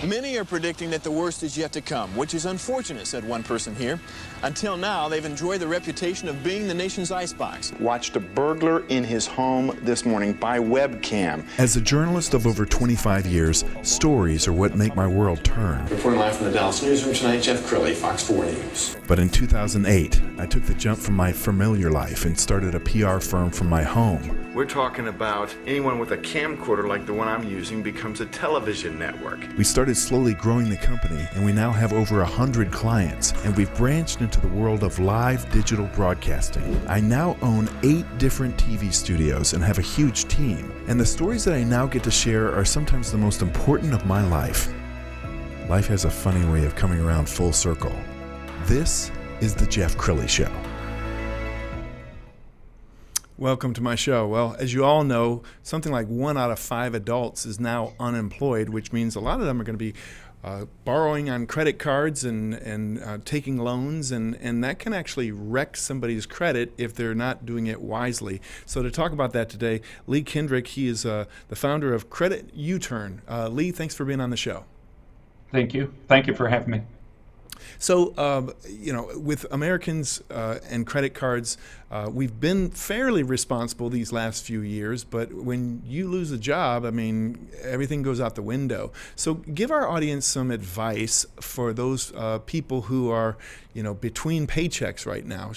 Many are predicting that the worst is yet to come, which is unfortunate, said one person here. Until now, they've enjoyed the reputation of being the nation's icebox. Watched a burglar in his home this morning by webcam. As a journalist of over 25 years, stories are what make my world turn. Reporting live from the Dallas newsroom tonight, Jeff Crilley, Fox 4 News. But in 2008, I took the jump from my familiar life and started a PR firm from my home. We're talking about anyone with a camcorder like the one I'm using becomes a television network. We started slowly growing the company, and we now have over 100 clients, and we've branched into the world of live digital broadcasting. I now own 8 different TV studios and have a huge team, and the stories that I now get to share are sometimes the most important of my life. Life has a funny way of coming around full circle. This is the Jeff Crilley Show. Welcome to my show. Well, as you all know, something like 1 out of 5 adults is now unemployed, which means a lot of them are going to be borrowing on credit cards and taking loans, and that can actually wreck somebody's credit if they're not doing it wisely. So to talk about that today, Lee Kendrick, he is the founder of CreditUturn. Lee, thanks for being on the show. Thank you. Thank you for having me. So, with Americans and credit cards, we've been fairly responsible these last few years, but when you lose a job, I mean, everything goes out the window. So give our audience some advice for those people who are, between paychecks right now.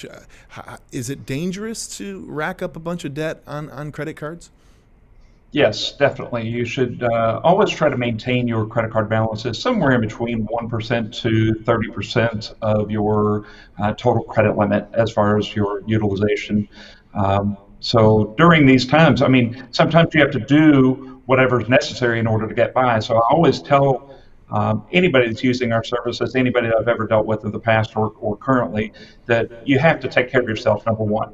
Is it dangerous to rack up a bunch of debt on credit cards? Yes, definitely. You should always try to maintain your credit card balances somewhere in between 1% to 30% of your total credit limit as far as your utilization. So during these times, I mean, sometimes you have to do whatever's necessary in order to get by. So I always tell anybody that's using our services, anybody that I've ever dealt with in the past or currently, that you have to take care of yourself, number one.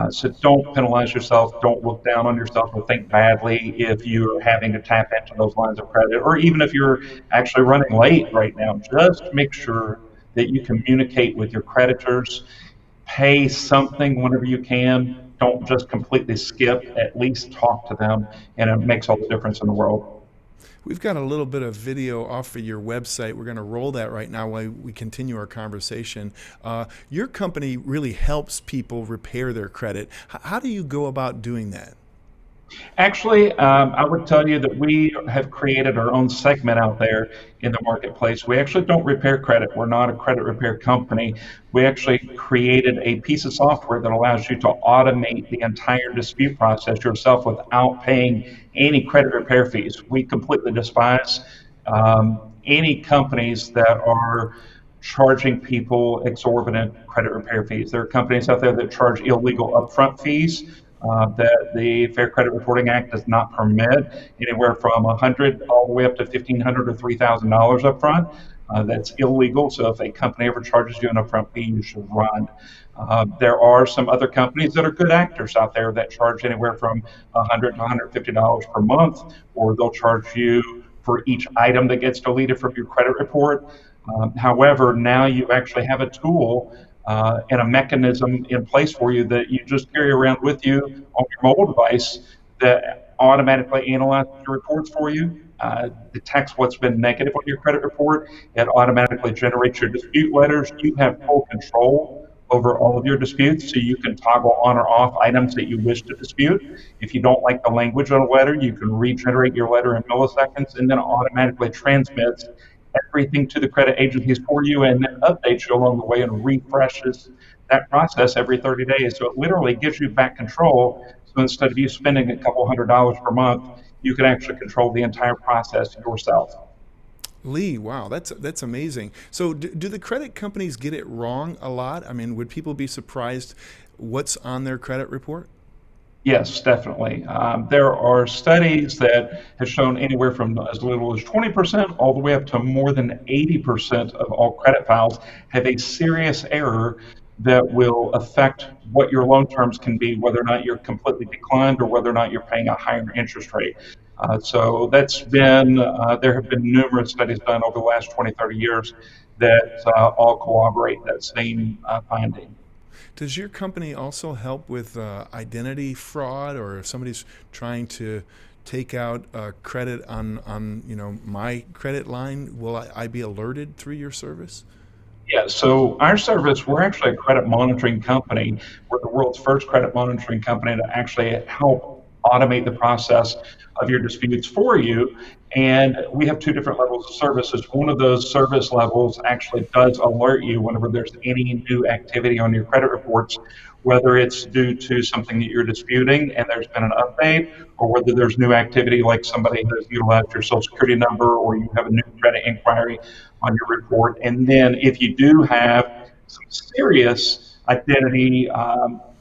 So don't penalize yourself, don't look down on yourself or think badly if you're having to tap into those lines of credit, or even if you're actually running late right now. Just make sure that you communicate with your creditors, pay something whenever you can. Don't just completely skip, at least talk to them, and it makes all the difference in the world. We've got a little bit of video off of your website. We're going to roll that right now while we continue our conversation. Your company really helps people repair their credit. How do you go about doing that? Actually, I would tell you that we have created our own segment out there in the marketplace. We actually don't repair credit. We're not a credit repair company. We actually created a piece of software that allows you to automate the entire dispute process yourself without paying any credit repair fees. We completely despise any companies that are charging people exorbitant credit repair fees. There are companies out there that charge illegal upfront fees that the Fair Credit Reporting Act does not permit, anywhere from $100 all the way up to $1,500 or $3,000 up front. That's illegal, so if a company ever charges you an upfront fee, you should run. There are some other companies that are good actors out there that charge anywhere from $100 to $150 per month, or they'll charge you for each item that gets deleted from your credit report. However, now you actually have a tool and a mechanism in place for you that you just carry around with you on your mobile device that automatically analyzes your reports for you, detects what's been negative on your credit report, and automatically generates your dispute letters. You have full control over all of your disputes, so you can toggle on or off items that you wish to dispute. If you don't like the language on a letter, you can regenerate your letter in milliseconds, and then it automatically transmits everything to the credit agencies for you, and then updates you along the way and refreshes that process every 30 days. So it literally gives you back control. So instead of you spending a couple $100s per month, you can actually control the entire process yourself. Lee, wow, that's amazing. So do the credit companies get it wrong a lot? I mean, would people be surprised what's on their credit report? Yes, definitely. There are studies that have shown anywhere from as little as 20% all the way up to more than 80% of all credit files have a serious error that will affect what your loan terms can be, whether or not you're completely declined or whether or not you're paying a higher interest rate. So that's been, there have been numerous studies done over the last 20, 30 years that all corroborate that same finding. Does your company also help with identity fraud, or if somebody's trying to take out credit on my credit line, will I be alerted through your service? Yeah, so our service, we're actually a credit monitoring company. We're the world's first credit monitoring company to actually help automate the process of your disputes for you. And we have two different levels of services. One of those service levels actually does alert you whenever there's any new activity on your credit reports, whether it's due to something that you're disputing and there's been an update, or whether there's new activity like somebody has utilized your social security number, or you have a new credit inquiry on your report. And then if you do have some serious identity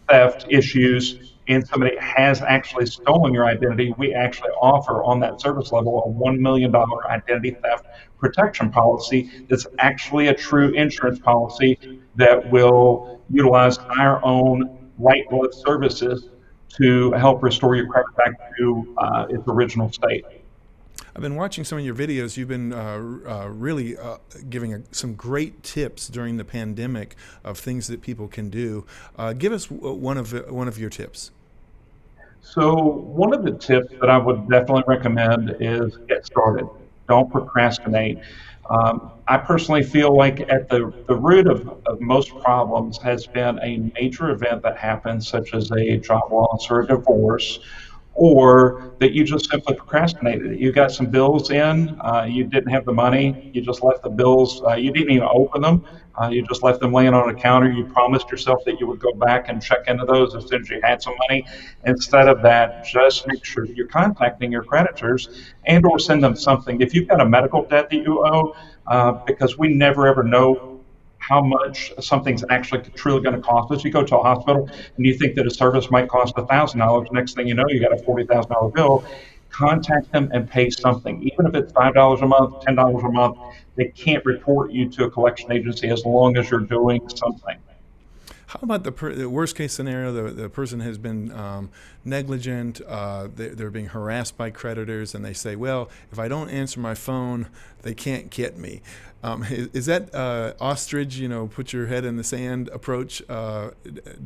theft issues and somebody has actually stolen your identity, we actually offer on that service level a $1 million identity theft protection policy that's actually a true insurance policy that will utilize our own white glove services to help restore your credit back to its original state. I've been watching some of your videos. You've been really giving some great tips during the pandemic of things that people can do. Give us one of your tips. So one of the tips that I would definitely recommend is get started. Don't procrastinate. I personally feel like at the root of most problems has been a major event that happens, such as a job loss or a divorce, or that you just simply procrastinated. You got some bills in, you didn't have the money, you just left the bills, you didn't even open them, you just left them laying on a counter. You promised yourself that you would go back and check into those as soon as you had some money. Instead of that, just make sure that you're contacting your creditors and or send them something. If you've got a medical debt that you owe, because we never ever know how much something's actually truly going to cost us. You go to a hospital and you think that a service might cost $1,000. Next thing you know, you got a $40,000 bill. Contact them and pay something. Even if it's $5 a month, $10 a month, they can't report you to a collection agency as long as you're doing something. How about the worst case scenario? The person has been negligent, they're being harassed by creditors, and they say, well, if I don't answer my phone, they can't get me. Is that ostrich, put your head in the sand approach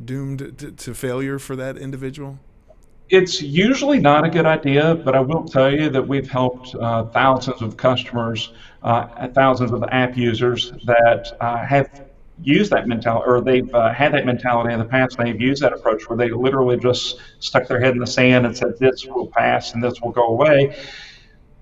doomed to failure for that individual? It's usually not a good idea, but I will tell you that we've helped thousands of customers, thousands of app users that have used that mentality, or they've had that mentality in the past, and they've used that approach where they literally just stuck their head in the sand and said, this will pass and this will go away.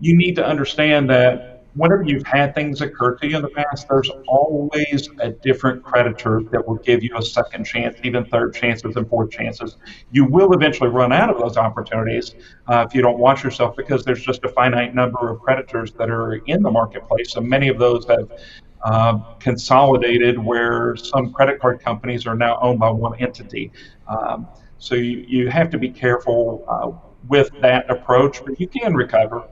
You need to understand that whenever you've had things occur to you in the past, there's always a different creditor that will give you a second chance, even third chances and fourth chances. You will eventually run out of those opportunities if you don't watch yourself, because there's just a finite number of creditors that are in the marketplace, and many of those have consolidated where some credit card companies are now owned by one entity. So you have to be careful with that approach, but you can recover.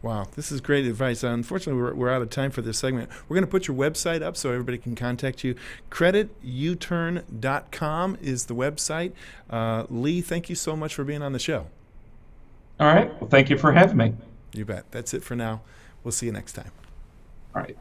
Wow, this is great advice. Unfortunately, we're out of time for this segment. We're going to put your website up so everybody can contact you. CreditUturn.com is the website. Lee, thank you so much for being on the show. All right. Well, thank you for having me. You bet. That's it for now. We'll see you next time. All right.